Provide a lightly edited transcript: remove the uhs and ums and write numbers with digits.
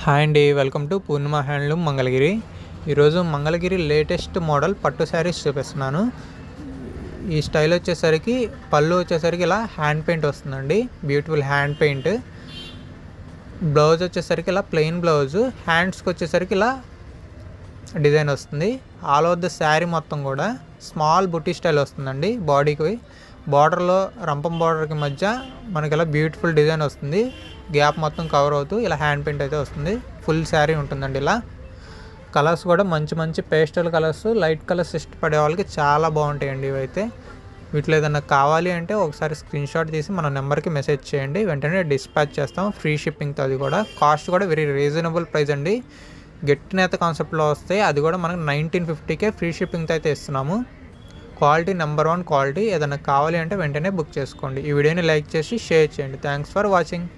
Hi అండి, welcome to Purnima handloom Mangalagiri. ఈరోజు Mangalagiri latest model పట్టు శారీస్ చూపిస్తున్నాను. ఈ స్టైల్ వచ్చేసరికి పళ్ళు వచ్చేసరికి ఇలా హ్యాండ్ పెయింట్ వస్తుందండి, బ్యూటిఫుల్ హ్యాండ్ పెయింట్. బ్లౌజ్ వచ్చేసరికి ఇలా ప్లెయిన్ బ్లౌజు, హ్యాండ్స్కి వచ్చేసరికి ఇలా డిజైన్ వస్తుంది. ఆల్ ఓవర్ ద శారీ మొత్తం కూడా స్మాల్ బుట్టి స్టైల్ వస్తుందండి. బాడీకి బార్డర్లో రంపం బార్డర్కి మధ్య మనకి ఇలా బ్యూటిఫుల్ డిజైన్ వస్తుంది. గ్యాప్ మొత్తం కవర్ అవుతూ ఇలా హ్యాండ్ పెయింట్ అయితే వస్తుంది. ఫుల్ శారీ ఉంటుందండి. ఇలా కలర్స్ కూడా మంచి మంచి పేస్టల్ కలర్స్, లైట్ కలర్స్ ఇష్టపడే వాళ్ళకి చాలా బాగుంటాయండి. ఇవైతే వీటిలో ఏదైనా కావాలి అంటే ఒకసారి స్క్రీన్ షాట్ తీసి మన నెంబర్కి మెసేజ్ చేయండి, వెంటనే డిస్పాచ్ చేస్తాం ఫ్రీ షిప్పింగ్తో. అది కూడా కాస్ట్ కూడా వెరీ రీజనబుల్ ప్రైస్ అండి. గట్టి నేత కాన్సెప్ట్లో వస్తాయి, అది కూడా మనకు 1950కే ఫ్రీ షిప్పింగ్తో అయితే ఇస్తున్నాము. Quality number 1 quality. ఏదైనా కావాలి అంటే వెంటనే బుక్ చేసుకోండి. ఈ వీడియోని లైక్ చేసి షేర్ చేయండి. Thanks for watching.